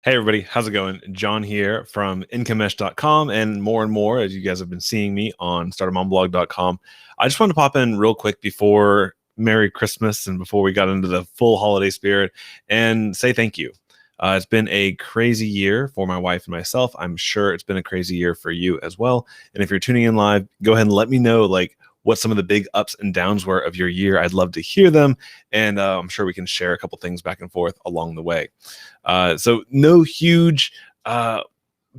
Hey everybody, how's it going? John here from incomesh.com and more as you guys have been seeing me on startmomblog.com. I just wanted to pop in real quick before Merry Christmas and before we got into the full holiday spirit and say thank you. It's been a crazy year for my wife and myself. I'm sure it's been a crazy year for you as well. And if you're tuning in live, go ahead and let me know what some of the big ups and downs were of your year. I'd love to hear them. And I'm sure we can share a couple things back and forth along the way. So no huge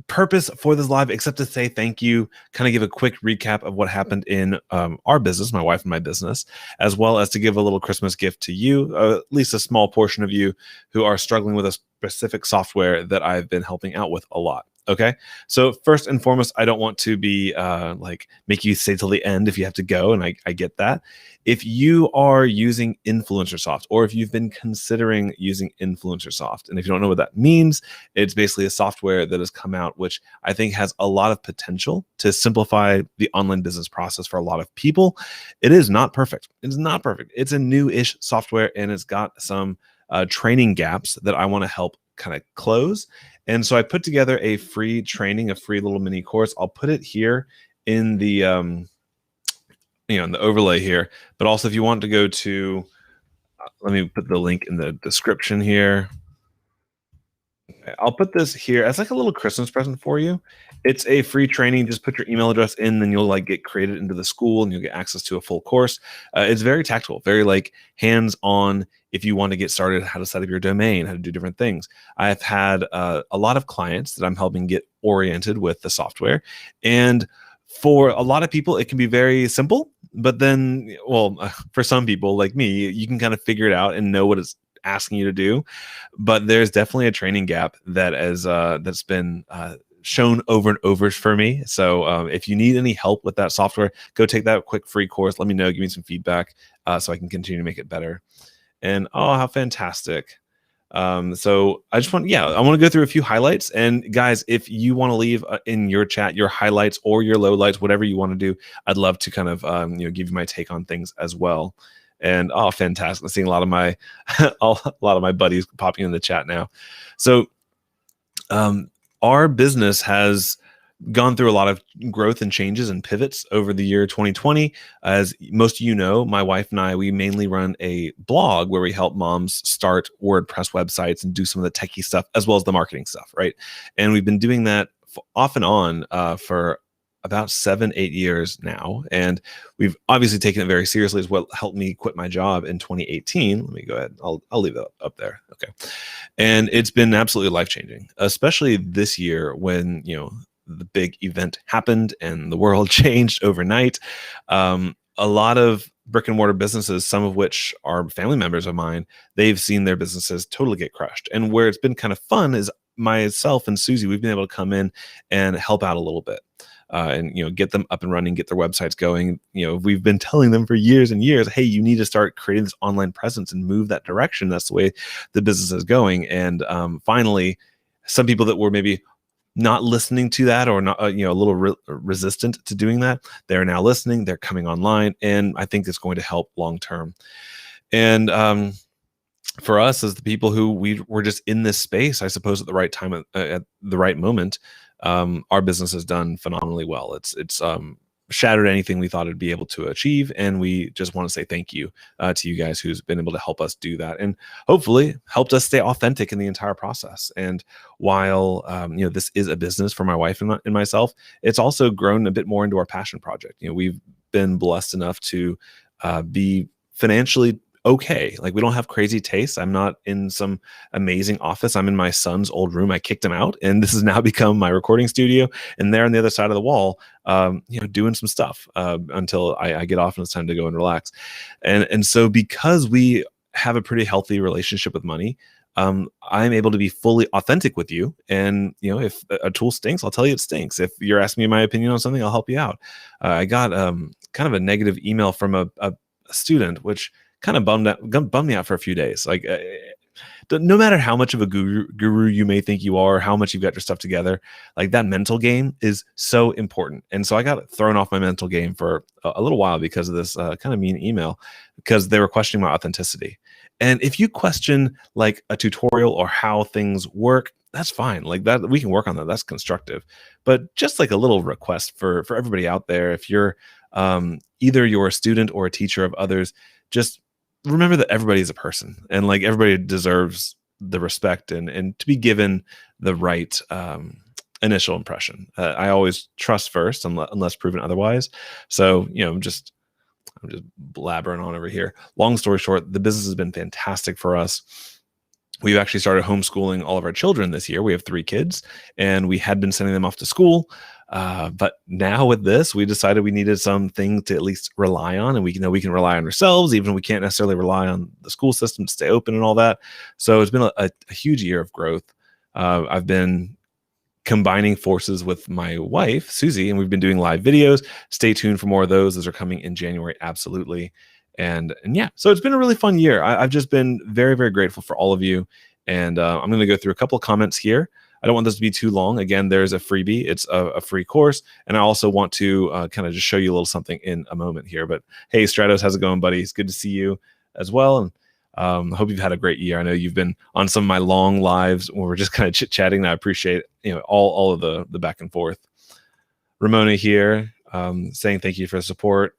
purpose for this live except to say thank you, kind of give a quick recap of what happened in our business, my wife and my business, as well as to give a little Christmas gift to you, at least a small portion of you who are struggling with a specific software that I've been helping out with a lot. Okay, so first and foremost, I don't want to be make you stay till the end if you have to go, and I get that. If you are using Influencersoft, or if you've been considering using Influencersoft, and if you don't know what that means, it's basically a software that has come out, which I think has a lot of potential to simplify the online business process for a lot of people. It is not perfect. It's not perfect. It's a new-ish software, and it's got some training gaps that I want to help kind of close. And so I put together a free training, a free little mini course. I'll put it here in the in the overlay here. But also, if you want to go to, let me put the link in the description here. Okay, I'll put this here as like a little Christmas present for you. It's a free training. Just put your email address in, then you'll get created into the school, and you'll get access to a full course. It's very tactical, very hands-on. If you want to get started, how to set up your domain, how to do different things. I've had a lot of clients that I'm helping get oriented with the software, and for a lot of people, it can be very simple. But then, for some people like me, you can kind of figure it out and know what it's asking you to do. But there's definitely a training gap that's been shown over and over for me. So if you need any help with that software, go take that quick free course. Let me know, give me some feedback so I can continue to make it better. And oh, how fantastic. So I want to go through a few highlights. And guys, if you want to leave in your chat your highlights or your lowlights, whatever you want to do, I'd love to kind of give you my take on things as well. And oh, fantastic! I'm seeing a lot of my buddies popping in the chat now. So our business has gone through a lot of growth and changes and pivots over the year 2020. As most of you know, my wife and I, we mainly run a blog where we help moms start WordPress websites and do some of the techie stuff as well as the marketing stuff, right? And we've been doing that off and on for about 7-8 years now. And we've obviously taken it very seriously. As what helped me quit my job in 2018. Let me go ahead. I'll leave that up there. Okay. And it's been absolutely life-changing, especially this year when, the big event happened and the world changed overnight. A lot of brick and mortar businesses, some of which are family members of mine, they've seen their businesses totally get crushed. And where it's been kind of fun is myself and Susie, we've been able to come in and help out a little bit. And get them up and running, get their websites going. We've been telling them for years and years, hey, you need to start creating this online presence and move that direction. That's the way the business is going. And finally, some people that were maybe not listening to that or not, a little resistant to doing that, they're now listening. They're coming online, and I think it's going to help long term. And for us, as the people who were just in this space, I suppose at the right time, at the right moment, our business has done phenomenally well. It's shattered anything we thought it'd be able to achieve, and we just want to say thank you to you guys who's been able to help us do that, and hopefully helped us stay authentic in the entire process. And while this is a business for my wife and myself, it's also grown a bit more into our passion project. We've been blessed enough to be financially okay. We don't have crazy tastes. I'm not in some amazing office. I'm in my son's old room. I kicked him out, and this has now become my recording studio. And there on the other side of the wall, doing some stuff until I get off and it's time to go and relax. And so because we have a pretty healthy relationship with money, I'm able to be fully authentic with you. And, if a tool stinks, I'll tell you it stinks. If you're asking me my opinion on something, I'll help you out. I got kind of a negative email from a student, which kind of bummed me out for a few days. No matter how much of a guru you may think you are, how much you've got your stuff together, that mental game is so important. And so I got thrown off my mental game for a little while because of this kind of mean email, because they were questioning my authenticity. And if you question like a tutorial or how things work, that's fine. Like that, we can work on that. That's constructive. But just like a little request for everybody out there, if you're either you're a student or a teacher of others, just remember that everybody is a person, and like everybody deserves the respect and to be given the right initial impression. I always trust first, unless proven otherwise. So I'm just blabbering on over here. Long story short, the business has been fantastic for us. We've actually started homeschooling all of our children this year. We have 3 kids, and we had been sending them off to school. But now with this, we decided we needed something to at least rely on, and we can rely on ourselves, even if we can't necessarily rely on the school system to stay open and all that. So it's been a huge year of growth. I've been combining forces with my wife, Susie, and we've been doing live videos. Stay tuned for more of those. Those are coming in January, absolutely. And yeah, so it's been a really fun year. I've just been very, very grateful for all of you. And I'm going to go through a couple of comments here. I don't want this to be too long. Again, there's a freebie. It's a free course. And I also want to kind of just show you a little something in a moment here. But hey, Stratos, how's it going, buddy? It's good to see you as well. And I hope you've had a great year. I know you've been on some of my long lives where we're just kind of chit-chatting, and I appreciate all of the back and forth. Ramona here saying thank you for the support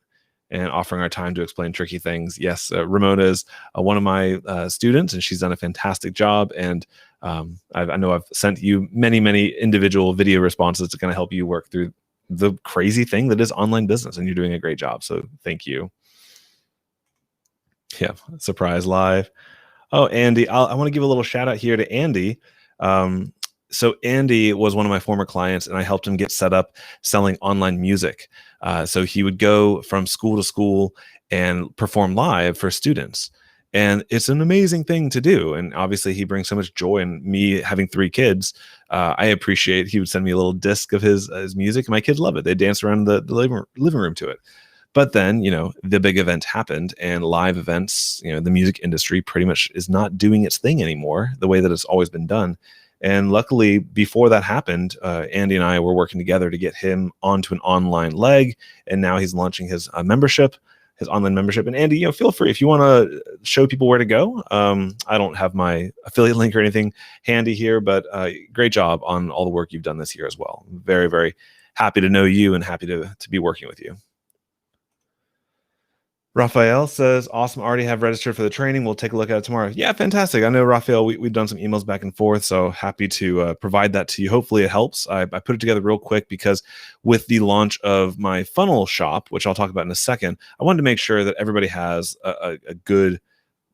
and offering our time to explain tricky things. Yes, Ramona is one of my students, and she's done a fantastic job. And I know I've sent you many, many individual video responses to kind of help you work through the crazy thing that is online business, and you're doing a great job. So thank you. Yeah, surprise live. Oh, Andy, I want to give a little shout out here to Andy. So Andy was one of my former clients, and I helped him get set up selling online music. So he would go from school to school and perform live for students. And it's an amazing thing to do. And obviously he brings so much joy. And me having 3 kids, I appreciate he would send me a little disc of his music, and my kids love it. They dance around the living room to it. But then, the big event happened, and live events, the music industry pretty much is not doing its thing anymore the way that it's always been done. And luckily, before that happened, Andy and I were working together to get him onto an online leg. And now he's launching his membership, his online membership. And Andy, feel free if you want to show people where to go. I don't have my affiliate link or anything handy here, but great job on all the work you've done this year as well. Very, very happy to know you and happy to be working with you. Raphael says, awesome. Already have registered for the training. We'll take a look at it tomorrow. Yeah, fantastic. I know, Raphael, we've done some emails back and forth, so happy to provide that to you. Hopefully it helps. I put it together real quick because with the launch of my funnel shop, which I'll talk about in a second, I wanted to make sure that everybody has a good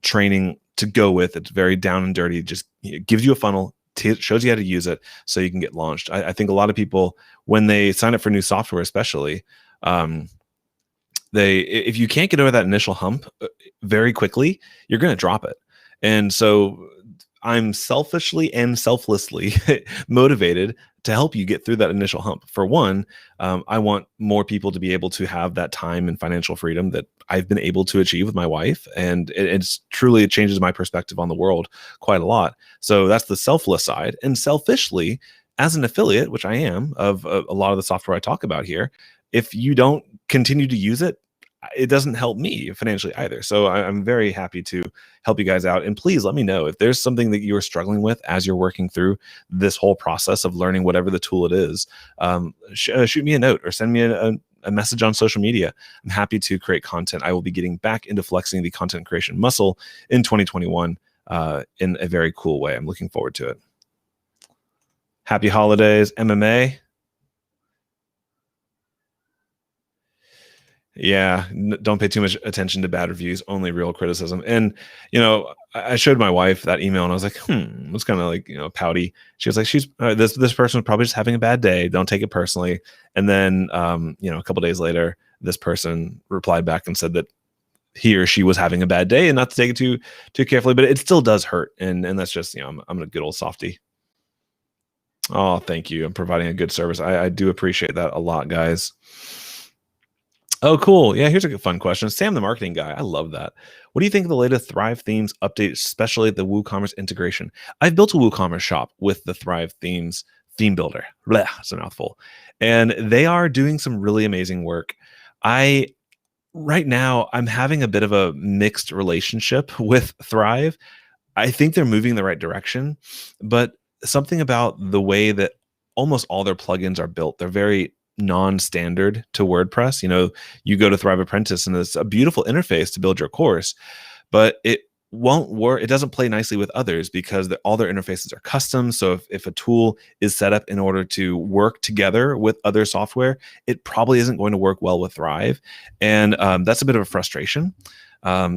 training to go with. It's very down and dirty. It just gives you a funnel, shows you how to use it so you can get launched. I think a lot of people, when they sign up for new software especially, if you can't get over that initial hump very quickly, you're going to drop it. And so I'm selfishly and selflessly motivated to help you get through that initial hump. For one, I want more people to be able to have that time and financial freedom that I've been able to achieve with my wife. And it changes my perspective on the world quite a lot. So that's the selfless side. And selfishly, as an affiliate, which I am of a lot of the software I talk about here, if you don't continue to use it, it doesn't help me financially either. So I'm very happy to help you guys out. And please let me know if there's something that you're struggling with as you're working through this whole process of learning whatever the tool it is. Shoot me a note or send me a message on social media. I'm happy to create content. I will be getting back into flexing the content creation muscle in 2021 in a very cool way. I'm looking forward to it. Happy holidays, MMA. Yeah, don't pay too much attention to bad reviews, only real criticism. And, I showed my wife that email and I was like, it was kind of like, pouty. She was like, this person was probably just having a bad day. Don't take it personally. And then, a couple days later, this person replied back and said that he or she was having a bad day and not to take it too carefully, but it still does hurt. And that's just, I'm a good old softie. Oh, thank you. I'm providing a good service. I do appreciate that a lot, guys. Oh, cool. Yeah, here's a good fun question. Sam, the marketing guy. I love that. What do you think of the latest Thrive Themes update, especially the WooCommerce integration? I've built a WooCommerce shop with the Thrive Themes theme builder. Blah, it's a mouthful. And they are doing some really amazing work. I Right now, I'm having a bit of a mixed relationship with Thrive. I think they're moving in the right direction, but something about the way that almost all their plugins are built, they're very non-standard to WordPress. You go to Thrive Apprentice and it's a beautiful interface to build your course, but it won't work. It doesn't play nicely with others because all their interfaces are custom. So if a tool is set up in order to work together with other software, it probably isn't going to work well with Thrive. And that's a bit of a frustration.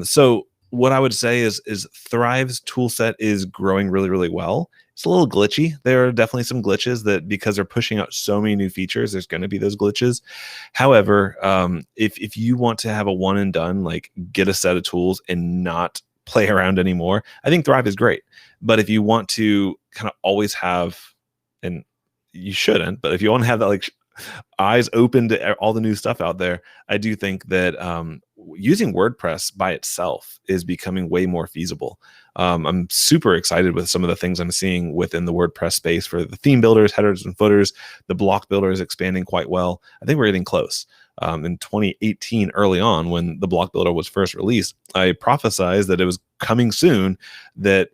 So what I would say is Thrive's tool set is growing really, really well. It's a little glitchy. There are definitely some glitches that because they're pushing out so many new features, there's going to be those glitches. However, if you want to have a one and done, like get a set of tools and not play around anymore, I think Thrive is great. But if you want to kind of always have, and you shouldn't, but if you want to have that like eyes open to all the new stuff out there, I do think that using WordPress by itself is becoming way more feasible. I'm super excited with some of the things I'm seeing within the WordPress space for the theme builders, headers and footers. The block builder is expanding quite well. I think we're getting close. In 2018, early on, when the block builder was first released, I prophesized that it was coming soon, that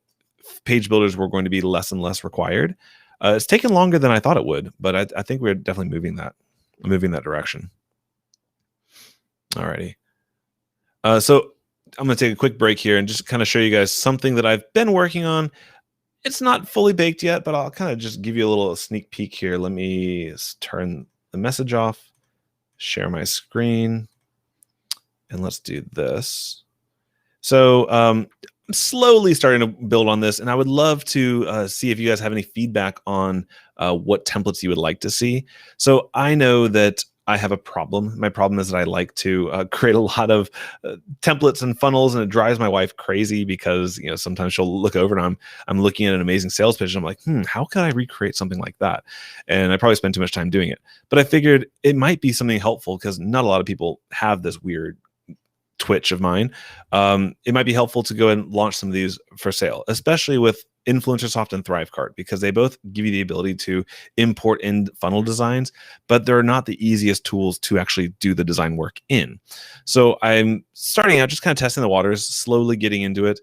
page builders were going to be less and less required. It's taken longer than I thought it would, but I think we're definitely moving that direction. Alrighty. So I'm going to take a quick break here and just kind of show you guys something that I've been working on. It's not fully baked yet, but I'll kind of just give you a little sneak peek here. Let me turn the message off, share my screen, and let's do this. So I'm slowly starting to build on this, and I would love to see if you guys have any feedback on what templates you would like to see. So I know that I have a problem. My problem is that I like to create a lot of templates and funnels, and it drives my wife crazy because sometimes she'll look over and I'm looking at an amazing sales pitch, and I'm like, how could I recreate something like that? And I probably spend too much time doing it. But I figured it might be something helpful because not a lot of people have this weird twitch of mine. It might be helpful to go and launch some of these for sale, especially with Influencersoft and Thrivecart, because they both give you the ability to import in funnel designs, but they're not the easiest tools to actually do the design work in. So I'm starting out just kind of testing the waters, slowly getting into it,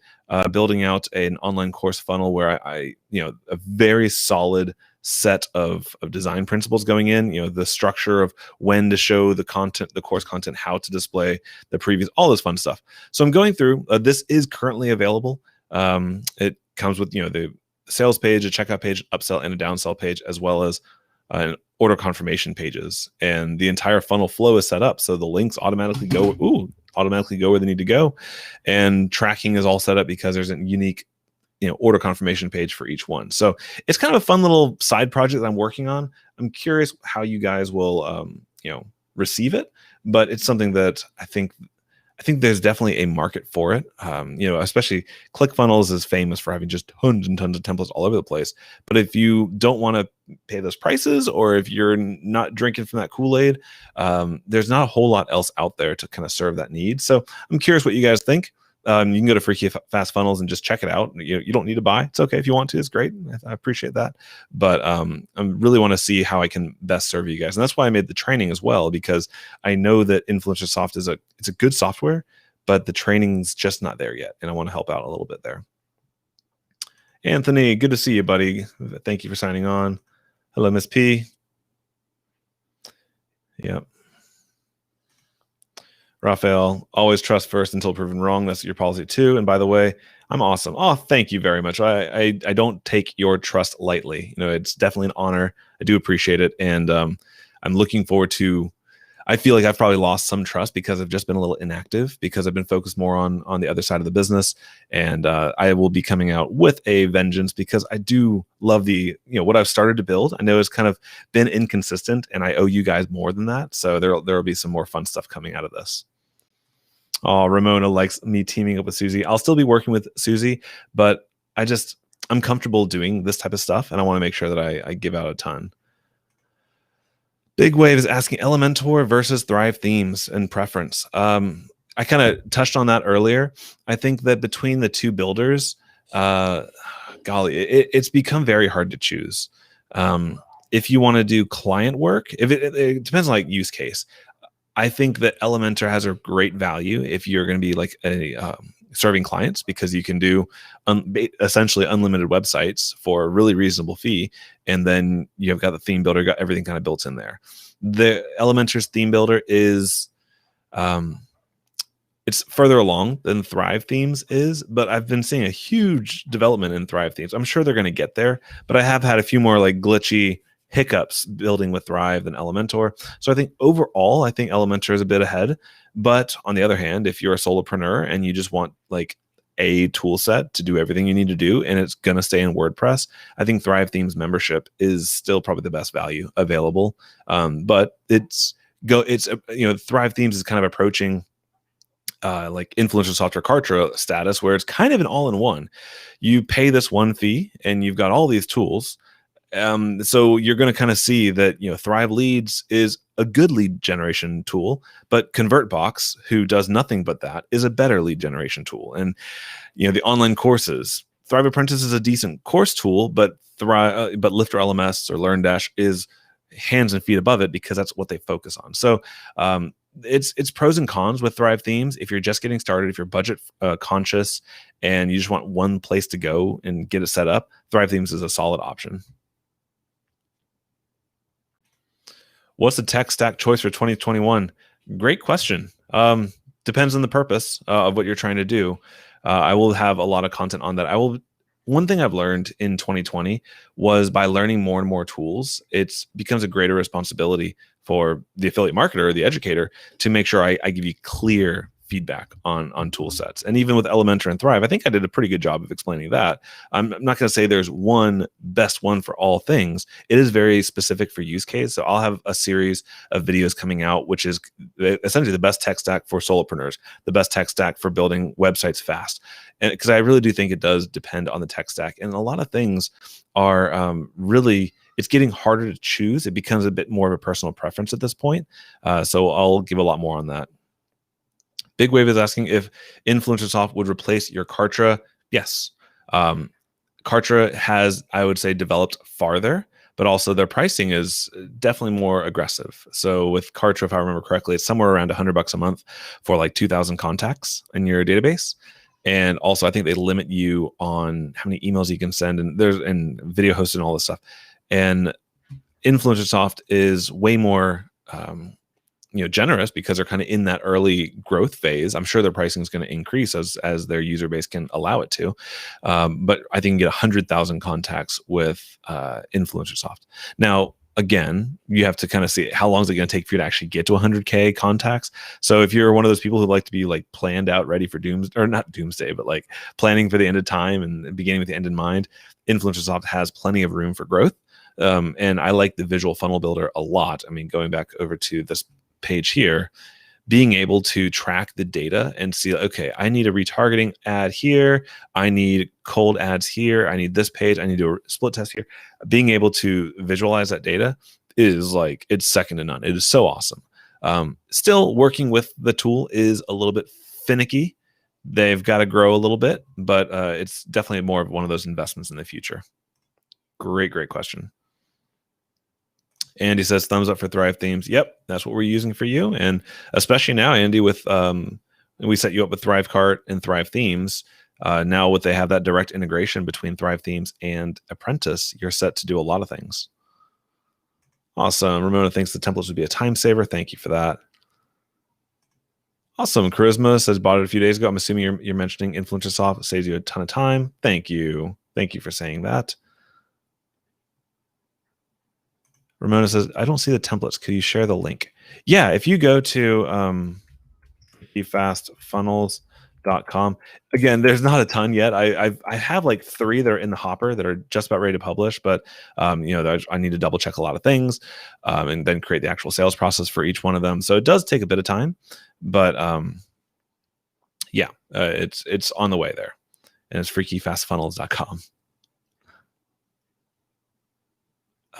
building out an online course funnel where I a very solid set of design principles going in, the structure of when to show the content, the course content, how to display the previews, all this fun stuff. So I'm going through, this is currently available. It comes with, the sales page, a checkout page, upsell and a downsell page, as well as an order confirmation pages. And the entire funnel flow is set up. So the links automatically go where they need to go. And tracking is all set up because there's a unique order confirmation page for each one. So it's kind of a fun little side project that I'm working on. I'm curious how you guys will, receive it, but it's something that I think there's definitely a market for it. Especially ClickFunnels is famous for having just tons and tons of templates all over the place. But if you don't want to pay those prices, or if you're not drinking from that Kool-Aid, there's not a whole lot else out there to kind of serve that need. So I'm curious what you guys think. You can go to Freaky Fast Funnels and just check it out. You don't need to buy. It's okay if you want to. It's great. I appreciate that. But I really want to see how I can best serve you guys. And that's why I made the training as well, because I know that Influencersoft it's a good software, but the training's just not there yet. And I want to help out a little bit there. Anthony, good to see you, buddy. Thank you for signing on. Hello, Miss P. Yep. Raphael, always trust first until proven wrong. That's your policy too. And by the way, I'm awesome. Oh, thank you very much. I don't take your trust lightly. It's definitely an honor. I do appreciate it. And I'm looking forward to, I feel like I've probably lost some trust because I've just been a little inactive, because I've been focused more on the other side of the business. And I will be coming out with a vengeance, because I do love what I've started to build. I know it's kind of been inconsistent, and I owe you guys more than that. So there will be some more fun stuff coming out of this. Oh, Ramona likes me teaming up with Susie. I'll still be working with Susie, but I'm comfortable doing this type of stuff, and I want to make sure that I give out a ton. Big Wave is asking Elementor versus Thrive themes and preference. I kind of touched on that earlier. I think that between the two builders, golly, it's become very hard to choose. If you want to do client work, if it depends on use case. I think that Elementor has a great value if you're going to be like a serving clients, because you can do essentially unlimited websites for a really reasonable fee, and then you've got the theme builder, got everything kind of built in there. The Elementor's theme builder is um, it's further along than Thrive Themes is, but I've been seeing a huge development in Thrive Themes. I'm sure they're going to get there, but I have had a few more like glitchy hiccups building with Thrive than Elementor. So I think overall, I think Elementor is a bit ahead. But on the other hand, if you're a solopreneur and you just want like a tool set to do everything you need to do, and it's going to stay in WordPress, I think Thrive Themes membership is still probably the best value available. But Thrive Themes is kind of approaching like influencer software Kartra status, where it's kind of an all-in-one. You pay this one fee and you've got all these tools. So you're going to kind of see that, Thrive Leads is a good lead generation tool, but ConvertBox, who does nothing but that, is a better lead generation tool. And the online courses, Thrive Apprentice is a decent course tool, but Lifter LMS or LearnDash is hands and feet above it, because that's what they focus on. So it's pros and cons with Thrive Themes. If you're just getting started, if you're budget conscious and you just want one place to go and get it set up, Thrive Themes is a solid option. What's the tech stack choice for 2021? Great question. Depends on the purpose of what you're trying to do. I will have a lot of content on that. One thing I've learned in 2020 was, by learning more and more tools, it becomes a greater responsibility for the affiliate marketer or the educator to make sure I give you clear feedback on tool sets. And even with Elementor and Thrive, I think I did a pretty good job of explaining that. I'm not going to say there's one best one for all things. It is very specific for use case. So I'll have a series of videos coming out, which is essentially the best tech stack for solopreneurs, the best tech stack for building websites fast. And because I really do think it does depend on the tech stack. And a lot of things are really, it's getting harder to choose. It becomes a bit more of a personal preference at this point. So I'll give a lot more on that. Big Wave is asking if Influencersoft would replace your Kartra. Yes. Kartra has, I would say, developed farther, but also their pricing is definitely more aggressive. So with Kartra, if I remember correctly, it's somewhere around $100 a month for like 2,000 contacts in your database. And also, I think they limit you on how many emails you can send, and video hosting and all this stuff. And Influencersoft is way more generous, because they're kind of in that early growth phase. I'm sure their pricing is going to increase as their user base can allow it to. But I think you can get 100,000 contacts with Influencersoft. Now, again, you have to kind of see how long is it going to take for you to actually get to 100K contacts. So if you're one of those people who like to be like planned out, ready for not doomsday, but like planning for the end of time and beginning with the end in mind, Influencersoft has plenty of room for growth. And I like the visual funnel builder a lot. I mean, going back over to this page here, being able to track the data and see, okay, I need a retargeting ad here, I need cold ads here, I need this page, I need to do a split test here. Being able to visualize that data is like, it's second to none. It is so awesome. Still, working with the tool is a little bit finicky. They've got to grow a little bit, but it's definitely more of one of those investments in the future. Great question. Andy says thumbs up for Thrive Themes. Yep, that's what we're using for you. And especially now, Andy, with we set you up with ThriveCart and Thrive Themes. Now, with they have that direct integration between Thrive Themes and Apprentice, you're set to do a lot of things. Awesome. Ramona thinks the templates would be a time saver. Thank you for that. Awesome. Charisma says bought it a few days ago. I'm assuming you're mentioning Influencersoft saves you a ton of time. Thank you. Thank you for saying that. Ramona says, I don't see the templates. Could you share the link? Yeah, if you go to fastfunnels.com, again, there's not a ton yet. I have like 3 that are in the hopper that are just about ready to publish, but I need to double check a lot of things and then create the actual sales process for each one of them. So it does take a bit of time, but it's on the way there, and it's freakyfastfunnels.com.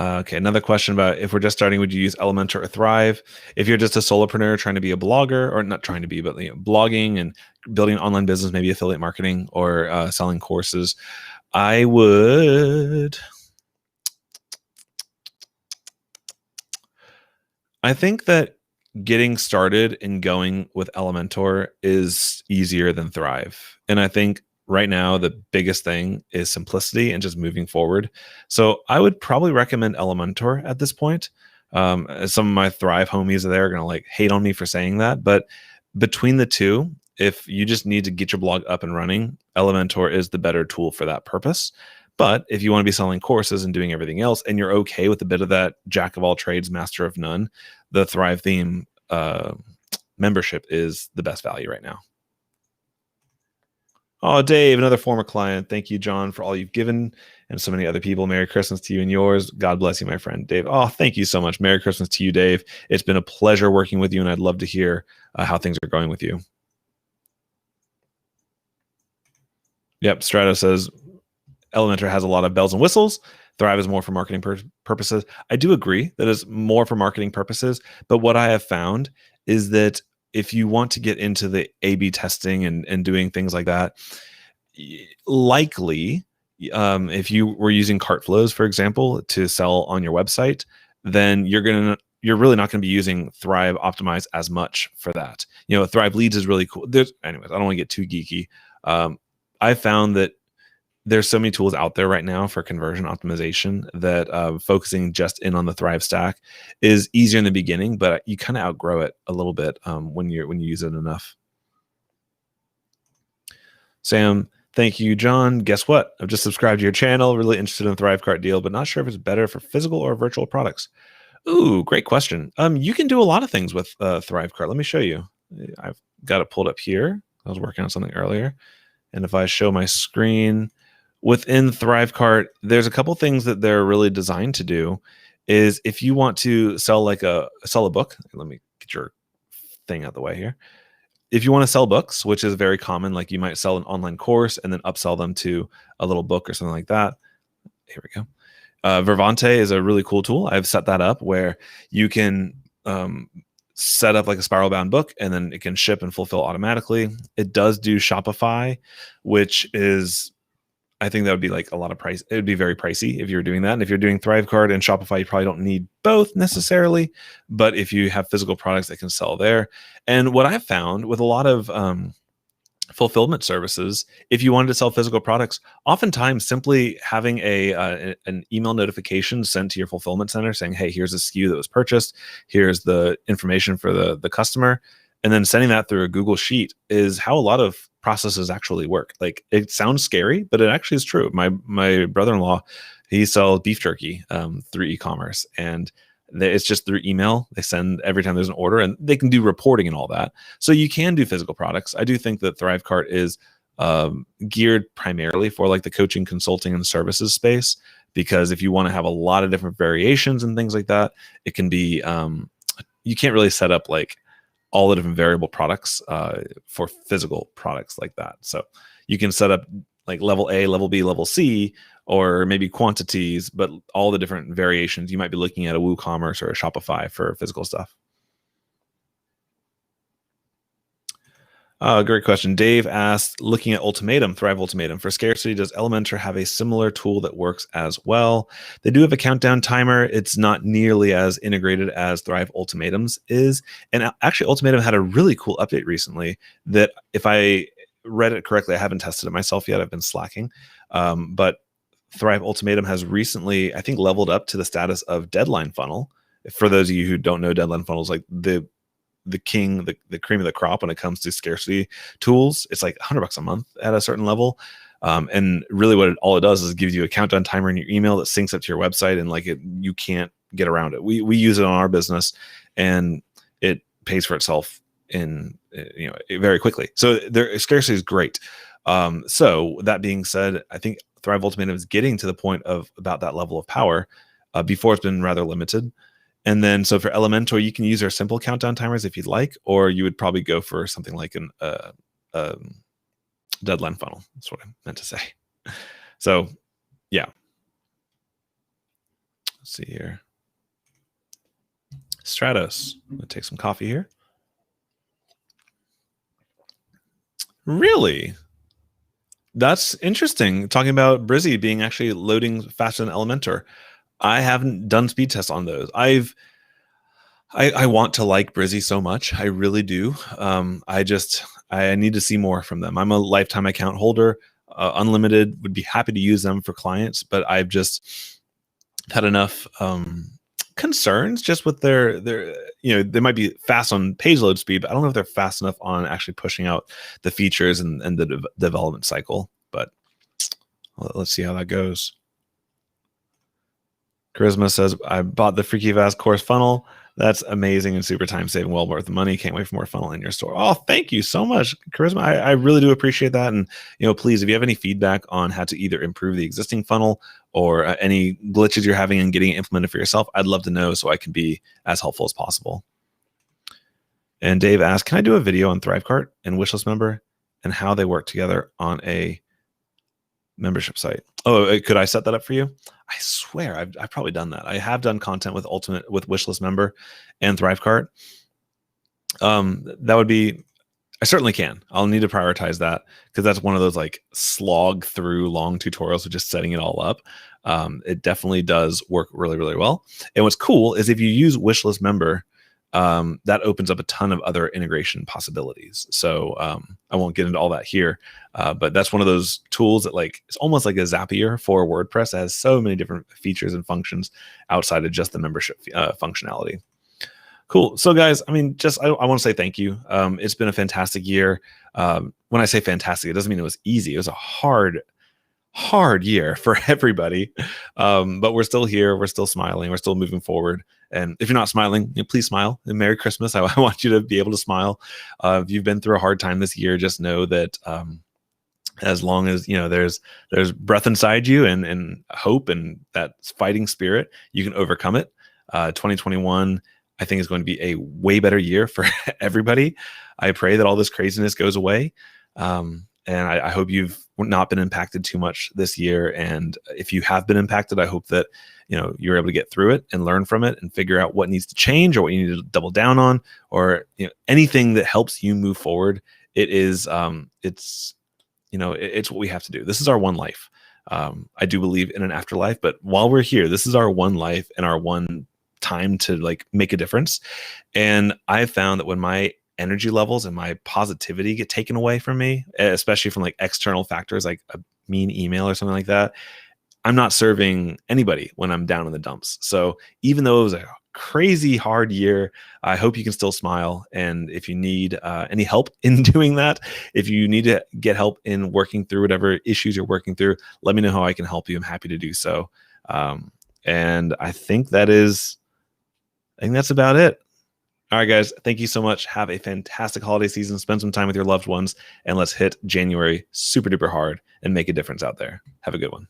Okay, another question about if we're just starting, would you use Elementor or Thrive? If you're just a solopreneur trying to be a blogger, or not trying to be, but blogging and building an online business, maybe affiliate marketing or selling courses, I think that getting started and going with Elementor is easier than Thrive. And I think right now the biggest thing is simplicity and just moving forward. So I would probably recommend Elementor at this point. Some of my Thrive homies are there are going to like hate on me for saying that, but between the two, if you just need to get your blog up and running, Elementor is the better tool for that purpose. But if you want to be selling courses and doing everything else, and you're okay with a bit of that jack of all trades, master of none, the Thrive theme membership is the best value right now. Oh, Dave, another former client. Thank you, John, for all you've given, and so many other people. Merry Christmas to you and yours. God bless you, my friend, Dave. Oh, thank you so much. Merry Christmas to you, Dave. It's been a pleasure working with you, and I'd love to hear how things are going with you. Yep, Strato says Elementor has a lot of bells and whistles. Thrive is more for marketing purposes. I do agree that it's more for marketing purposes, but what I have found is that if you want to get into the A/B testing and doing things like that, likely, if you were using cart flows, for example, to sell on your website, then you're really not going to be using Thrive Optimize as much for that. Thrive Leads is really cool. Anyways, I don't want to get too geeky. I found that there's so many tools out there right now for conversion optimization that focusing just in on the Thrive stack is easier in the beginning, but you kind of outgrow it a little bit when you use it enough. Sam, thank you, John. Guess what? I've just subscribed to your channel. Really interested in the Thrive Cart deal, but not sure if it's better for physical or virtual products. Ooh, great question. You can do a lot of things with Thrive Cart. Let me show you. I've got it pulled up here. I was working on something earlier. And if I show my screen, within Thrivecart, there's a couple things that they're really designed to do. Is if you want to sell a book, let me get your thing out of the way here. If you want to sell books, which is very common, like you might sell an online course and then upsell them to a little book or something like that. Here we go. Vervante is a really cool tool. I've set that up where you can set up like a spiral bound book and then it can ship and fulfill automatically. It does do Shopify, which is, I think that would be like a lot of price. It would be very pricey if you're doing that. And if you're doing Thrivecart and Shopify, you probably don't need both necessarily. But if you have physical products that can sell there. And what I've found with a lot of fulfillment services, if you wanted to sell physical products, oftentimes simply having an email notification sent to your fulfillment center saying, hey, here's a SKU that was purchased, here's the information for the customer, and then sending that through a Google Sheet is how a lot of processes actually work. Like, it sounds scary, but it actually is true. My brother-in-law, he sells beef jerky through e-commerce, and it's just through email. They send every time there's an order, and they can do reporting and all that. So you can do physical products. I do think that Thrivecart is geared primarily for like the coaching, consulting, and services space, because if you want to have a lot of different variations and things like that, it can be, you can't really set up like all the different variable products for physical products like that. So you can set up like level A, level B, level C, or maybe quantities, but all the different variations. You might be looking at a WooCommerce or a Shopify for physical stuff. Great question. Dave asked, looking at Thrive Ultimatum. For scarcity, does Elementor have a similar tool that works as well? They do have a countdown timer. It's not nearly as integrated as Thrive Ultimatums is. And actually, Ultimatum had a really cool update recently that, if I read it correctly, I haven't tested it myself yet. I've been slacking. But Thrive Ultimatum has recently, I think, leveled up to the status of Deadline Funnel. For those of you who don't know, Deadline Funnel is like the cream of the crop when it comes to scarcity tools. It's like $100 a month at a certain level. And really what all it does is it gives you a countdown timer in your email that syncs up to your website, and like you can't get around it. We use it on our business, and it pays for itself in very quickly. So their scarcity is great. So that being said, I think Thrive Ultimatum is getting to the point of about that level of power. Before, it's been rather limited. And then, so for Elementor, you can use our simple countdown timers if you'd like, or you would probably go for something like an Deadline Funnel. That's what I meant to say. So, yeah. Let's see here. Stratos. I'm going to take some coffee here. Really? That's interesting. Talking about Brizzy being actually loading faster than Elementor. I haven't done speed tests on those. I want to like Brizzy so much. I really do. I need to see more from them. I'm a lifetime account holder. Unlimited would be happy to use them for clients, but I've just had enough concerns just with their they might be fast on page load speed, but I don't know if they're fast enough on actually pushing out the features and the development cycle. But let's see how that goes. Charisma says, I bought the Freaky Fast course funnel. That's amazing and super time saving, well worth the money. Can't wait for more funnel in your store. Oh, thank you so much, Charisma. I really do appreciate that. And please, if you have any feedback on how to either improve the existing funnel or any glitches you're having and getting it implemented for yourself, I'd love to know so I can be as helpful as possible. And Dave asked, can I do a video on Thrivecart and Wishlist Member and how they work together on a membership site? Oh, could I set that up for you? I swear I've probably done that. I have done content with Wishlist Member and Thrivecart. That would be, I certainly can. I'll need to prioritize that because that's one of those like slog through long tutorials with just setting it all up. It definitely does work really, really well. And what's cool is if you use Wishlist Member, that opens up a ton of other integration possibilities. So I won't get into all that here, but that's one of those tools that it's almost like a Zapier for WordPress. It has so many different features and functions outside of just the membership functionality. Cool. So guys, I want to say thank you. It's been a fantastic year. When I say fantastic, it doesn't mean it was easy. It was a hard year for everybody. But we're still here. We're still smiling. We're still moving forward. And if you're not smiling, please smile. And Merry Christmas. I want you to be able to smile. If you've been through a hard time this year, just know that as long as there's breath inside you and hope and that fighting spirit, you can overcome it. 2021, I think, is going to be a way better year for everybody. I pray that all this craziness goes away. And I hope you've not been impacted too much this year. And if you have been impacted, I hope that you're able to get through it and learn from it and figure out what needs to change or what you need to double down on, or anything that helps you move forward. It's what we have to do. This is our one life. I do believe in an afterlife, but while we're here, this is our one life and our one time to make a difference. And I found that when my energy levels and my positivity get taken away from me, especially from external factors like a mean email or something like that, I'm not serving anybody when I'm down in the dumps. So even though it was a crazy hard year, I hope you can still smile. And if you need any help in doing that, if you need to get help in working through whatever issues you're working through, let me know how I can help you. I'm happy to do so. And I think that's about it. All right, guys, thank you so much. Have a fantastic holiday season. Spend some time with your loved ones, and let's hit January super duper hard and make a difference out there. Have a good one.